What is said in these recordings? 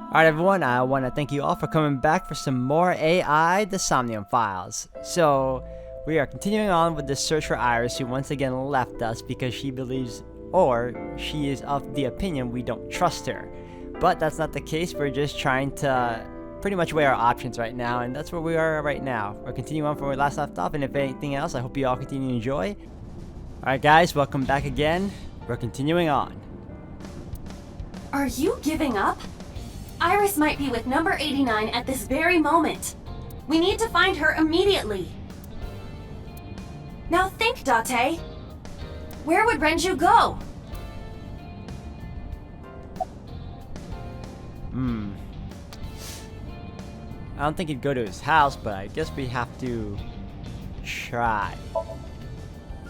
Alright everyone, I want to thank you all for coming back for some more AI, the Somnium files. So, we are continuing on with the search for Iris, who once again left us because she believes, or she is of the opinion we don't trust her. But that's not the case, we're just trying to pretty much weigh our options right now, and that's where we are right now. We're continuing on from where we last left off, and if anything else, I hope you all continue to enjoy. Alright guys, welcome back again. We're continuing on. Are you giving up? Iris might be with number 89 at this very moment. We need to find her immediately. Now think, Date. Where would Renju go? I don't think he'd go to his house, but I guess we have to try.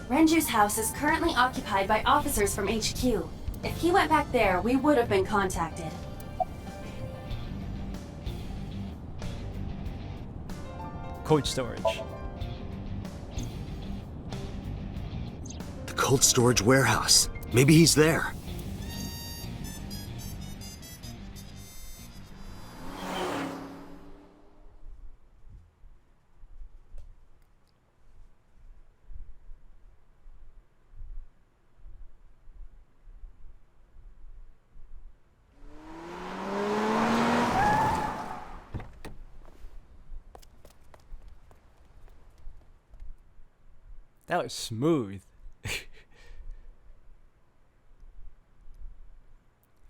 Renju's house is currently occupied by officers from HQ. If he went back there, we would have been contacted. Cold storage. The cold storage warehouse. Maybe he's there. That was smooth.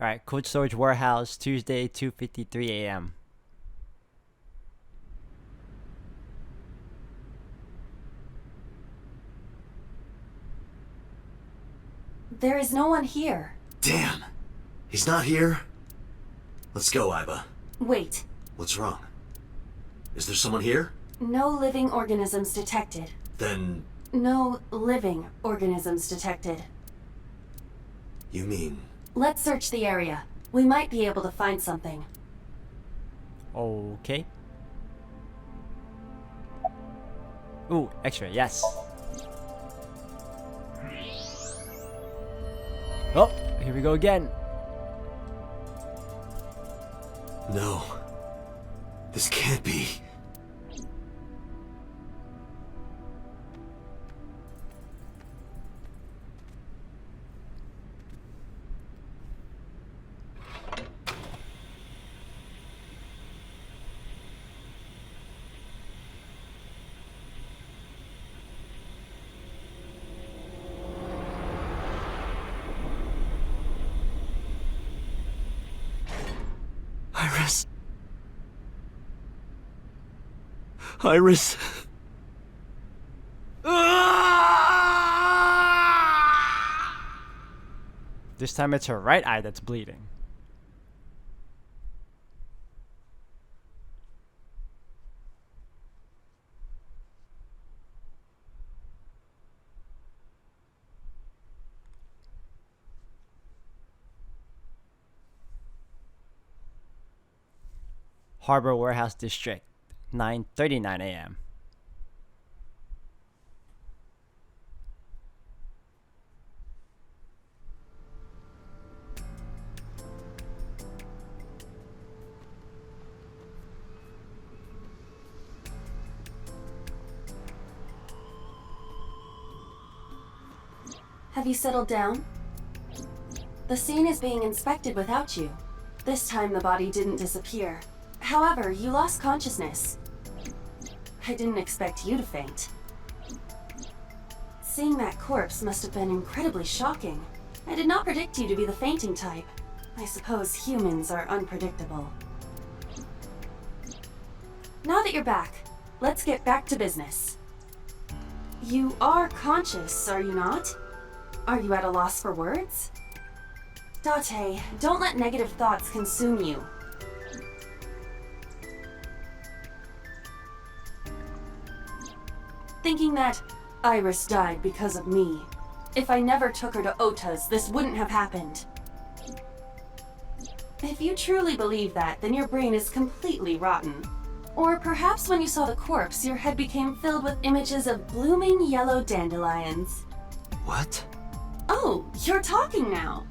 Alright, cold storage warehouse, Tuesday, 2:53 a.m. There is no one here. Damn. He's not here? Let's go, Iba. Wait. What's wrong? Is there someone here? No living organisms detected. Then... No living organisms detected. you mean... Let's search the area. We might be able to find something. Okay. Ooh, X-ray, yes. Oh, here we go again. No. This can't be. Iris. Iris. This time it's her right eye that's bleeding. Harbor Warehouse District, 9:39 a.m. Have you settled down? The scene is being inspected without you. This time the body didn't disappear. However, you lost consciousness. I didn't expect you to faint. Seeing that corpse must have been incredibly shocking. I did not predict you to be the fainting type. I suppose humans are unpredictable. Now that you're back, let's get back to business. You are conscious, are you not? Are you at a loss for words? Date, don't let negative thoughts consume you. Thinking that Iris died because of me. If I never took her to Ota's, this wouldn't have happened. If you truly believe that, then your brain is completely rotten. Or perhaps when you saw the corpse, your head became filled with images of blooming yellow dandelions. What? Oh, you're talking now.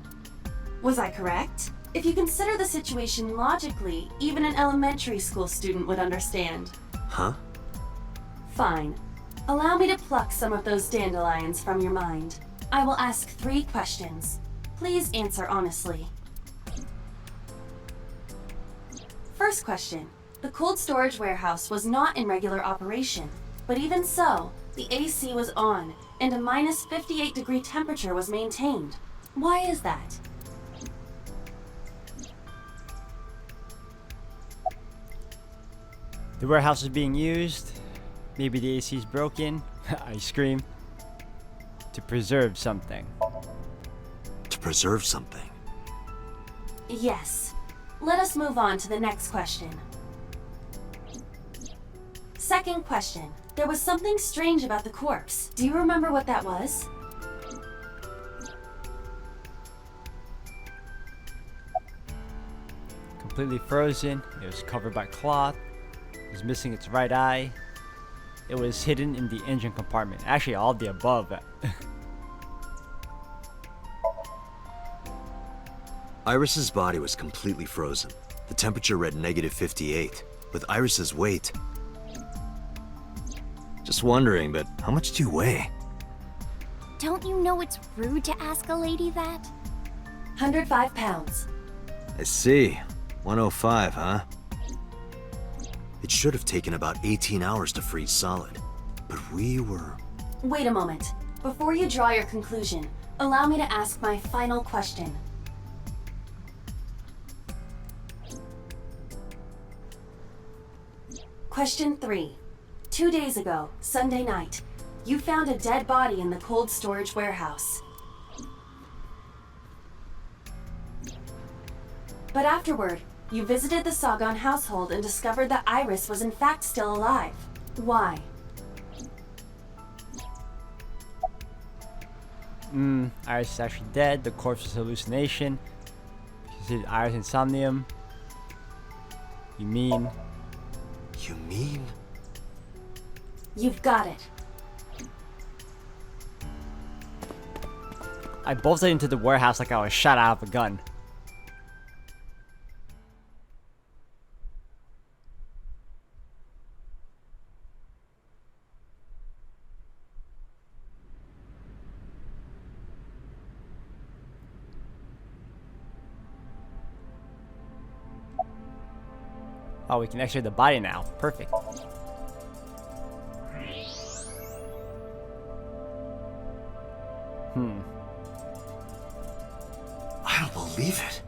Was I correct? If you consider the situation logically, even an elementary school student would understand. Huh? Fine. Allow me to pluck some of those dandelions from your mind. I will ask 3 questions. Please answer honestly. First question. The cold storage warehouse was not in regular operation, but even so, the AC was on, and a minus 58-degree temperature was maintained. Why is that? The warehouse is being used. Maybe the AC is broken. I scream. To preserve something. To preserve something. Yes. Let us move on to the next question. Second question. There was something strange about the corpse. Do you remember what that was? Completely frozen. It was covered by cloth. It was missing its right eye. It was hidden in the engine compartment. Actually, all of the above. Iris's body was completely frozen. The temperature read negative 58. With Iris's weight... Just wondering, but how much do you weigh? Don't you know it's rude to ask a lady that? 105 pounds. I see. 105, huh? It should have taken about 18 hours to freeze solid. But we were... Wait a moment. Before you draw your conclusion, allow me to ask my final question. Question 3. 2 days ago, Sunday night, you found a dead body in the cold storage warehouse. But afterward, you visited the Sagan household and discovered that Iris was in fact still alive. Why? Iris is actually dead. The corpse is a hallucination. She did Iris and Somnium. You mean? You mean? You've got it. I bolted into the warehouse like I was shot out of a gun. Oh, we can x-ray the body now. Perfect. I don't believe it.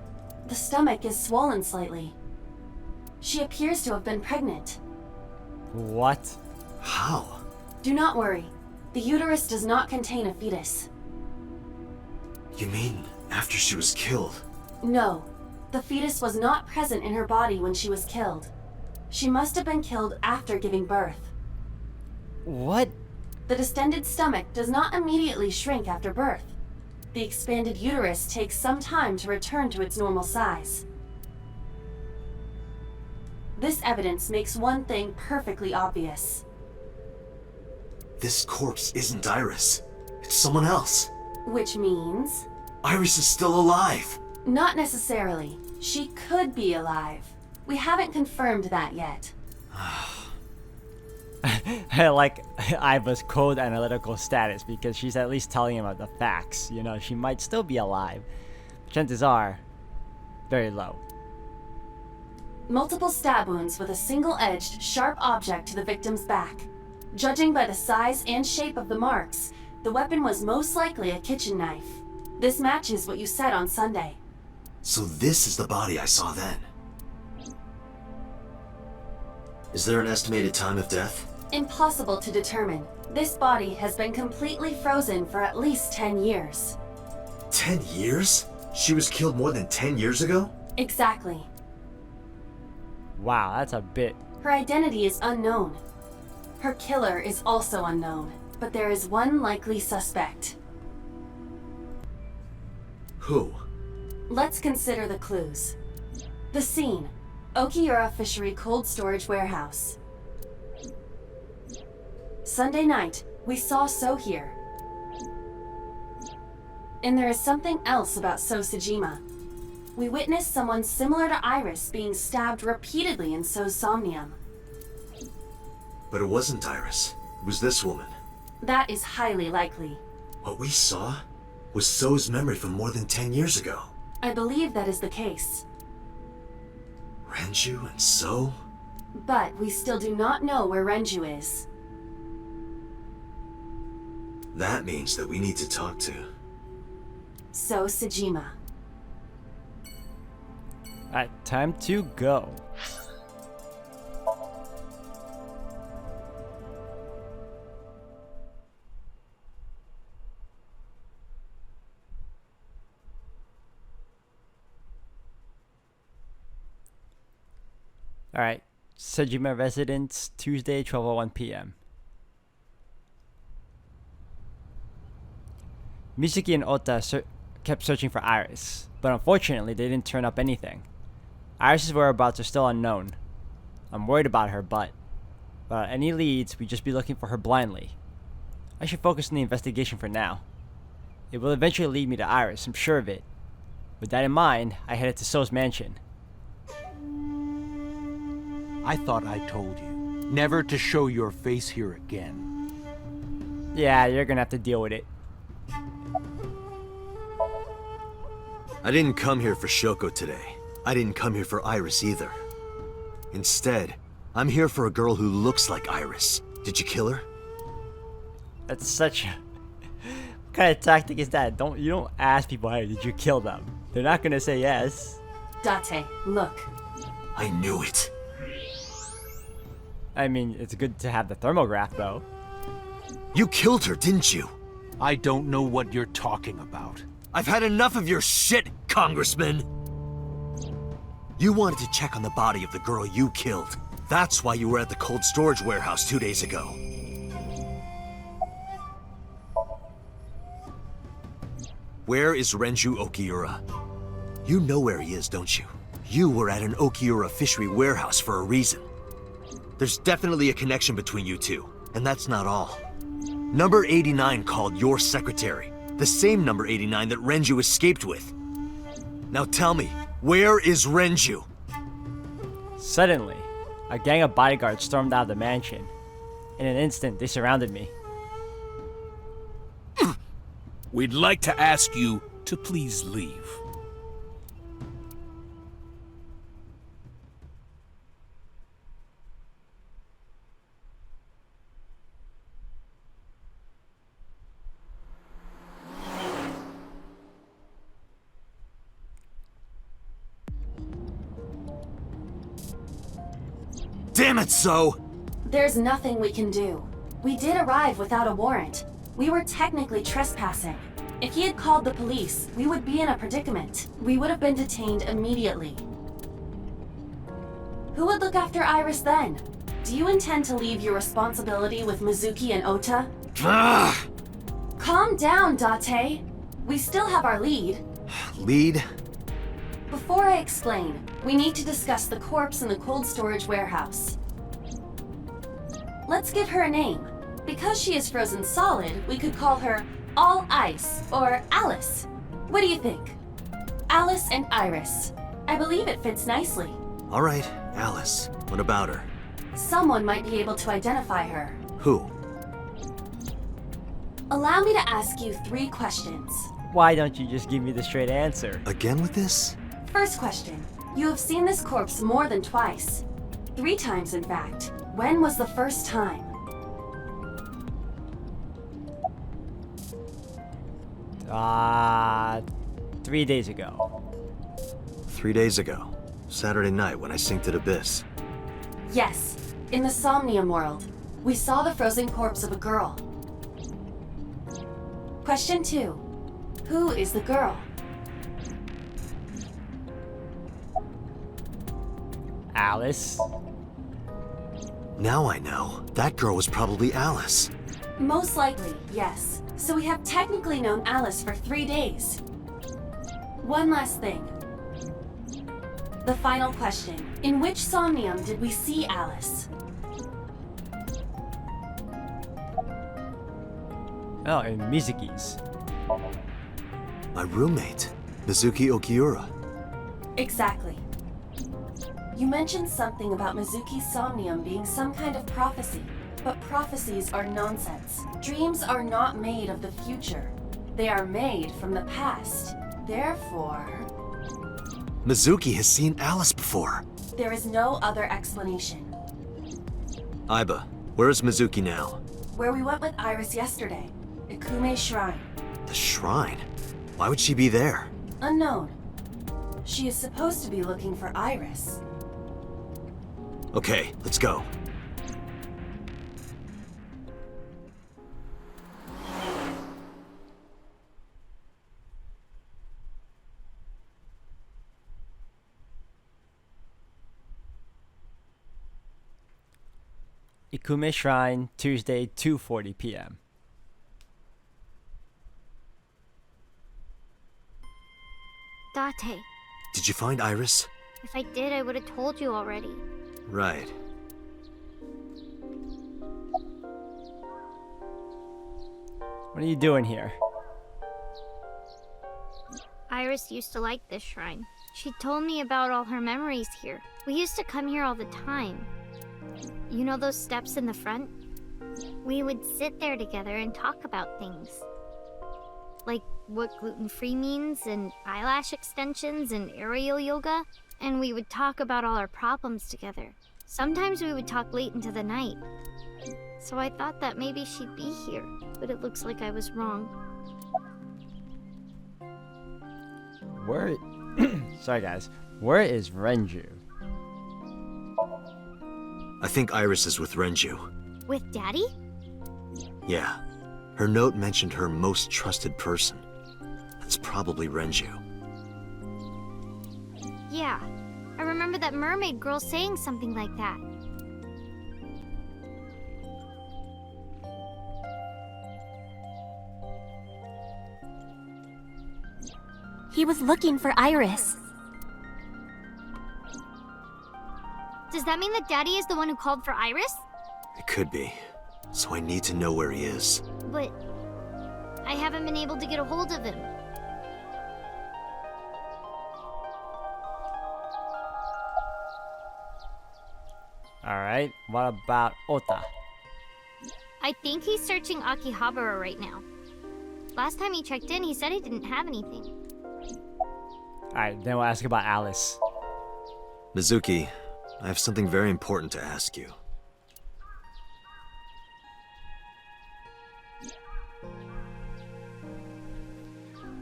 The stomach is swollen slightly. She appears to have been pregnant. What? How? Do not worry. The uterus does not contain a fetus. You mean after she was killed? No. The fetus was not present in her body when she was killed. She must have been killed after giving birth. What? The distended stomach does not immediately shrink after birth. The expanded uterus takes some time to return to its normal size. This evidence makes one thing perfectly obvious. This corpse isn't Iris. It's someone else. Which means... Iris is still alive. Not necessarily. She could be alive. We haven't confirmed that yet. I like Iva's cold analytical status because she's at least telling him about the facts. You know, she might still be alive. Chances are very low. Multiple stab wounds with a single-edged, sharp object to the victim's back. Judging by the size and shape of the marks, the weapon was most likely a kitchen knife. This matches what you said on Sunday. So this is the body I saw then. Is there an estimated time of death? Impossible to determine. This body has been completely frozen for at least 10 years. 10 years? She was killed more than 10 years ago? Exactly. Wow, that's a bit. Her identity is unknown. Her killer is also unknown, but there is one likely suspect. Who? Let's consider the clues. The scene. Okiura Fishery Cold Storage Warehouse. Sunday night, we saw So here. And there is something else about So Sejima. We witnessed someone similar to Iris being stabbed repeatedly in So's Somnium. But it wasn't Iris. It was this woman. That is highly likely. What we saw was So's memory from more than 10 years ago. I believe that is the case. Renju and So? But we still do not know where Renju is. That means that we need to talk to... So Sejima. Alright, time to go. Alright, Sejima Residence, Tuesday, 12:01 p.m. Mizuki and Ota kept searching for Iris, but unfortunately they didn't turn up anything. Iris's whereabouts are still unknown. I'm worried about her, but without any leads, we'd just be looking for her blindly. I should focus on the investigation for now. It will eventually lead me to Iris, I'm sure of it. With that in mind, I headed to So's mansion. I thought I told you never to show your face here again. Yeah, you're gonna have to deal with it. I didn't come here for Shoko today. I didn't come here for Iris either. Instead, I'm here for a girl who looks like Iris. Did you kill her? That's such a... What kind of tactic is that? You don't ask people, hey, did you kill them? They're not gonna say yes. Date, look. I knew it. I mean, it's good to have the thermograph, though. You killed her, didn't you? I don't know what you're talking about. I've had enough of your shit, Congressman! You wanted to check on the body of the girl you killed. That's why you were at the cold storage warehouse 2 days ago. Where is Renju Okiura? You know where he is, don't you? You were at an Okiura fishery warehouse for a reason. There's definitely a connection between you two, and that's not all. Number 89 called your secretary, the same number 89 that Renju escaped with. Now tell me, where is Renju? Suddenly, a gang of bodyguards stormed out of the mansion. In an instant, they surrounded me. We'd like to ask you to please leave. Damn it, So! There's nothing we can do. We did arrive without a warrant. We were technically trespassing. If he had called the police, we would be in a predicament. We would have been detained immediately. Who would look after Iris then? Do you intend to leave your responsibility with Mizuki and Ota? Ah! Calm down, Date. We still have our lead. Lead? Before I explain, we need to discuss the corpse in the cold storage warehouse. Let's give her a name. Because she is frozen solid, we could call her All Ice or Alice. What do you think? Alice and Iris. I believe it fits nicely. All right, Alice. What about her? Someone might be able to identify her. Who? Allow me to ask you 3 questions. Why don't you just give me the straight answer? Again with this? First question. You have seen this corpse more than twice. 3 times, in fact. When was the first time? Ah, 3 days ago. 3 days ago. Saturday night when I synced at Abyss. Yes, in the Somnium world. We saw the frozen corpse of a girl. Question 2. Who is the girl? Alice? Now I know. That girl was probably Alice. Most likely, yes. So we have technically known Alice for 3 days. One last thing. The final question. In which Somnium did we see Alice? Oh, in Mizuki's. My roommate, Mizuki Okiura. Exactly. You mentioned something about Mizuki's Somnium being some kind of prophecy, but prophecies are nonsense. Dreams are not made of the future. They are made from the past. Therefore, Mizuki has seen Alice before. there is no other explanation. Aiba, where is Mizuki now? Where we went with Iris yesterday, Ikume Shrine. The shrine? Why would she be there? Unknown. She is supposed to be looking for Iris. Okay, let's go. Ikume Shrine, Tuesday, 2:40 p.m. Date, Did you find Iris? if I did, I would have told you already. Right. What are you doing here? Iris used to like this shrine. She told me about all her memories here. We used to come here all the time. You know those steps in the front? We would sit there together and talk about things. Like what gluten-free means, and eyelash extensions, and aerial yoga. And we would talk about all our problems together. Sometimes we would talk late into the night. So I thought that maybe she'd be here, but it looks like I was wrong. Where? Sorry, guys. Where is Renju? I think Iris is with Renju. With Daddy? Yeah. Her note mentioned her most trusted person. That's probably Renju. Yeah. I remember that mermaid girl saying something like that. He was looking for Iris. Does that mean that Daddy is the one who called for Iris? It could be. So I need to know where he is. But I haven't been able to get a hold of him. Alright, what about Ota? I think he's searching Akihabara right now. Last time he checked in, he said he didn't have anything. Alright, then we'll ask about Alice. Mizuki, I have something very important to ask you.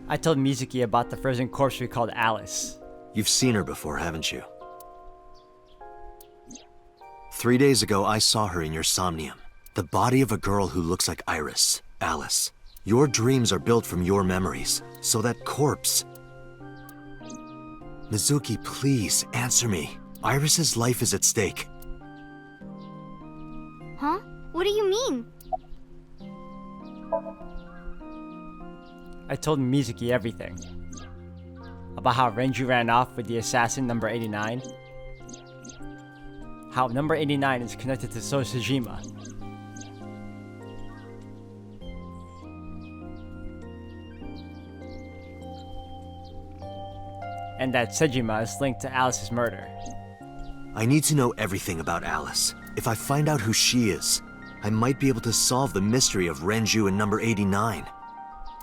I told Mizuki about the frozen corpse we called Alice. You've seen her before, haven't you? 3 days ago, I saw her in your Somnium. The body of a girl who looks like Iris, Alice. Your dreams are built from your memories, so that corpse... Mizuki, please, answer me. Iris's life is at stake. Huh? What do you mean? I told Mizuki everything. About how Renju ran off with the assassin number 89. How number 89 is connected to Sosajima. And that Sejima is linked to Alice's murder. I need to know everything about Alice. If I find out who she is, I might be able to solve the mystery of Renju and number 89.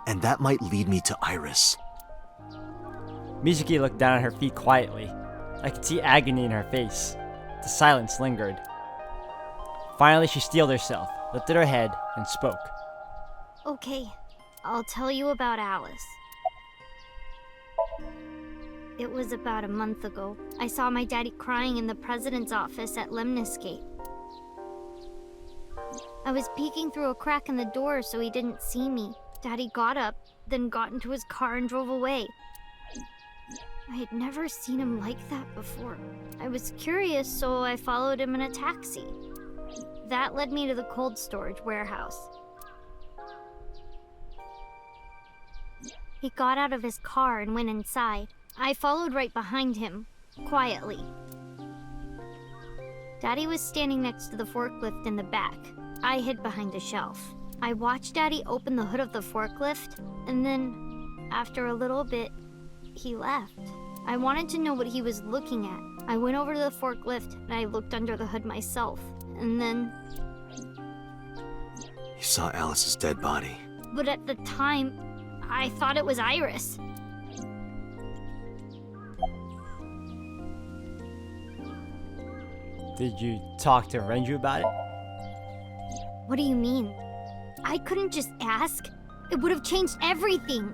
And that might lead me to Iris. Mizuki looked down at her feet quietly. I could see agony in her face. The silence lingered. Finally, she steeled herself, lifted her head, and spoke. Okay, I'll tell you about Alice. It was about a month ago. I saw my daddy crying in the president's office at Lemnis Gate. I was peeking through a crack in the door so he didn't see me. Daddy got up, then got into his car and drove away. I had never seen him like that before. I was curious, so I followed him in a taxi. That led me to the cold storage warehouse. He got out of his car and went inside. I followed right behind him, quietly. Daddy was standing next to the forklift in the back. I hid behind a shelf. I watched Daddy open the hood of the forklift, and then, after a little bit, he left. I wanted to know what he was looking at. I went over to the forklift and I looked under the hood myself. And then... You saw Alice's dead body. But at the time, I thought it was Iris. Did you talk to Renju about it? What do you mean? I couldn't just ask. It would have changed everything.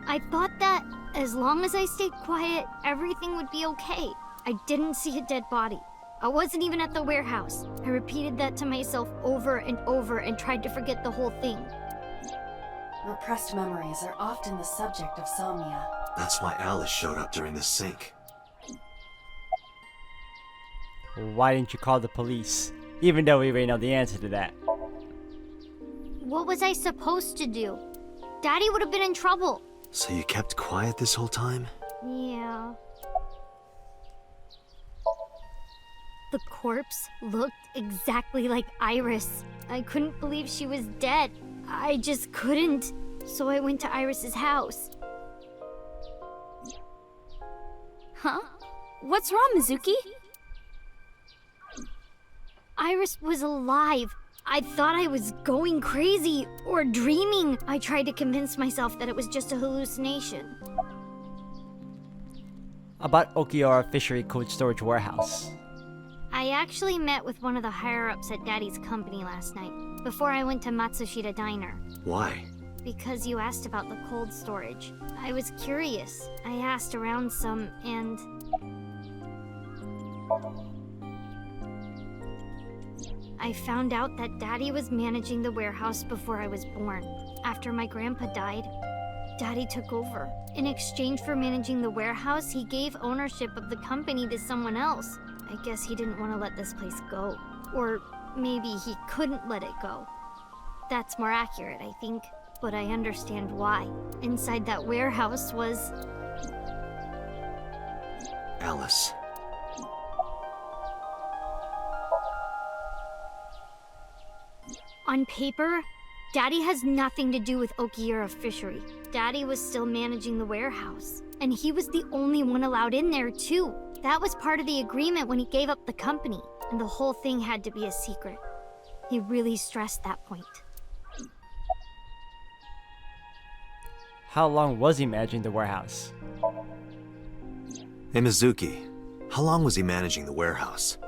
I thought that as long as I stayed quiet, everything would be okay. I didn't see a dead body. I wasn't even at the warehouse. I repeated that to myself over and over and tried to forget the whole thing. Repressed memories are often the subject of somnia. That's why Alice showed up during the sync. Why didn't you call the police? Even though we already know the answer to that. What was I supposed to do? Daddy would have been in trouble. So you kept quiet this whole time? Yeah. The corpse looked exactly like Iris. I couldn't believe she was dead. I just couldn't. So I went to Iris's house. Huh? What's wrong, Mizuki? Iris was alive. I thought I was going crazy or dreaming. I tried to convince myself that it was just a hallucination. About Okiura Fishery Cold Storage Warehouse. I actually met with one of the higher-ups at Daddy's company last night, before I went to Matsushita Diner. Why? Because you asked about the cold storage. I was curious. I asked around some, and... I found out that Daddy was managing the warehouse before I was born. After my grandpa died, Daddy took over. In exchange for managing the warehouse, he gave ownership of the company to someone else. I guess he didn't want to let this place go. Or maybe he couldn't let it go. That's more accurate, I think. But I understand why. Inside that warehouse was... Alice. On paper, Daddy has nothing to do with Okiura Fishery. Daddy was still managing the warehouse. And he was the only one allowed in there, too. That was part of the agreement when he gave up the company. And the whole thing had to be a secret. He really stressed that point. How long was he managing the warehouse? Hey Mizuki, how long was he managing the warehouse?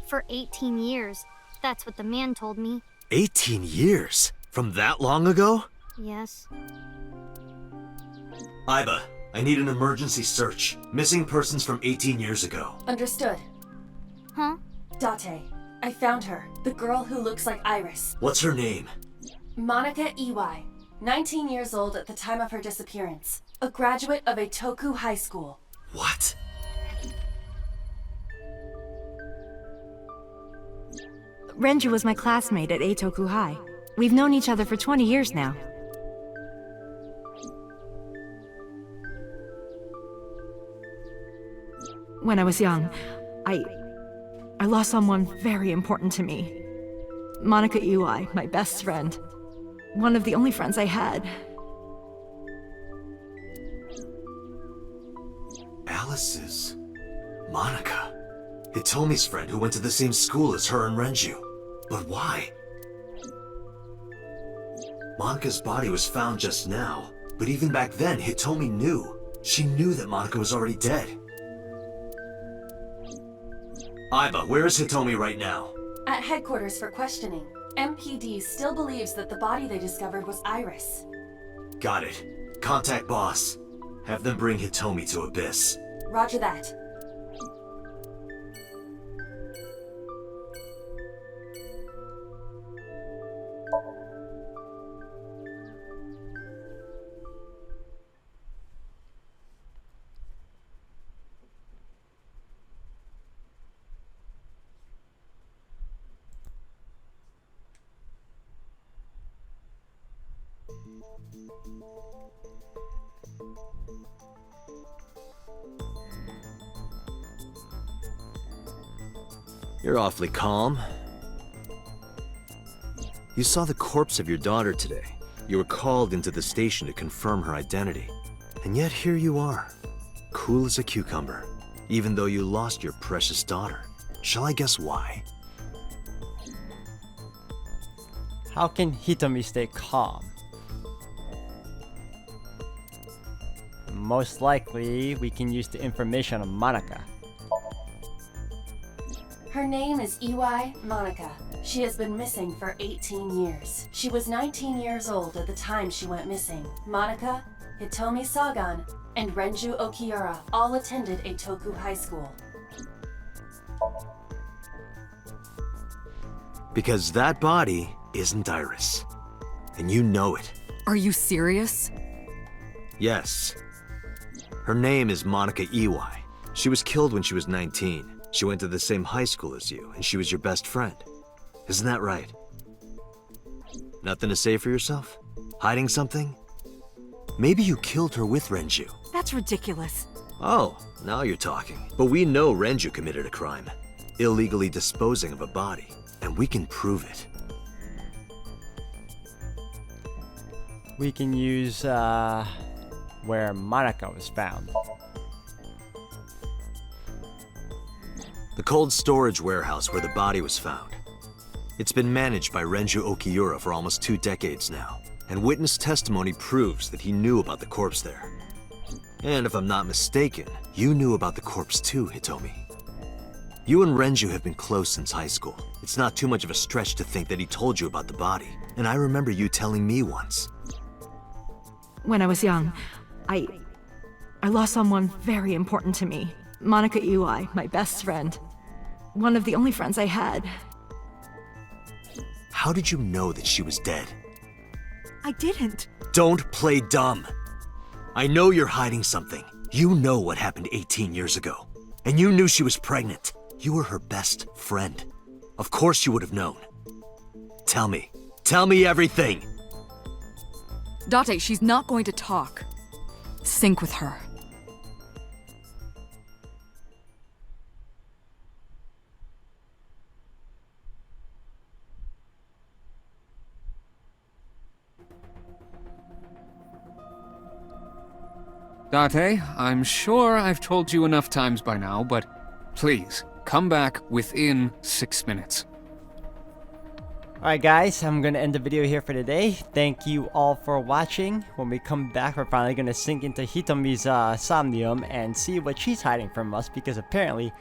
For 18 years. That's what the man told me. 18 years? From that long ago? Yes. Iba, I need an emergency search. Missing persons from 18 years ago. Understood. Huh? Date, I found her. The girl who looks like Iris. What's her name? Monica Iwai. 19 years old at the time of her disappearance. A graduate of Eitoku High School. What? Renju was my classmate at Eitoku High. We've known each other for 20 years now. When I was young, I lost someone very important to me. Monica Iwai, my best friend. One of the only friends I had. Alice is... Monica. Hitomi's friend who went to the same school as her and Renju. But why? Monica's body was found just now, but even back then, Hitomi knew. She knew that Monica was already dead. Iba, where is Hitomi right now? At headquarters for questioning. MPD still believes that the body they discovered was Iris. Got it. Contact boss. Have them bring Hitomi to Abyss. Roger that. You're awfully calm. You saw the corpse of your daughter today. You were called into the station to confirm her identity. And yet here you are, cool as a cucumber, even though you lost your precious daughter. Shall I guess why? How can Hitomi stay calm? Most likely, we can use the information on Monica. Her name is Iwai Monica. She has been missing for 18 years. She was 19 years old at the time she went missing. Monica, Hitomi Sagan, and Renju Okiura all attended Eitoku High School. Because that body isn't Iris. And you know it. Are you serious? Yes. Her name is Monica Iwai. She was killed when she was 19. She went to the same high school as you, and she was your best friend. Isn't that right? Nothing to say for yourself? Hiding something? Maybe you killed her with Renju. That's ridiculous. Oh, now you're talking. But we know Renju committed a crime. Illegally disposing of a body. And we can prove it. We can use, where Monica was found. The cold storage warehouse where the body was found. It's been managed by Renju Okiura for almost 2 decades now, and witness testimony proves that he knew about the corpse there. And if I'm not mistaken, you knew about the corpse too, Hitomi. You and Renju have been close since high school. It's not too much of a stretch to think that he told you about the body, and I remember you telling me once. When I was young, I lost someone very important to me. Monica Iwai, my best friend. One of the only friends I had. How did you know that she was dead? I didn't. Don't play dumb. I know you're hiding something. You know what happened 18 years ago. And you knew she was pregnant. You were her best friend. Of course you would have known. Tell me. Tell me everything! Date, she's not going to talk. Sync with her. Date, I'm sure I've told you enough times by now, but please, come back within 6 minutes. Alright guys, I'm gonna end the video here for today. Thank you all for watching. When we come back, we're finally gonna sink into Hitomi's Somnium and see what she's hiding from us, because apparently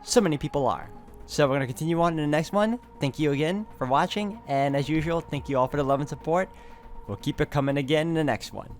so many people are. So we're gonna continue on in the next one. Thank you again for watching, and as usual, thank you all for the love and support. We'll keep it coming again in the next one.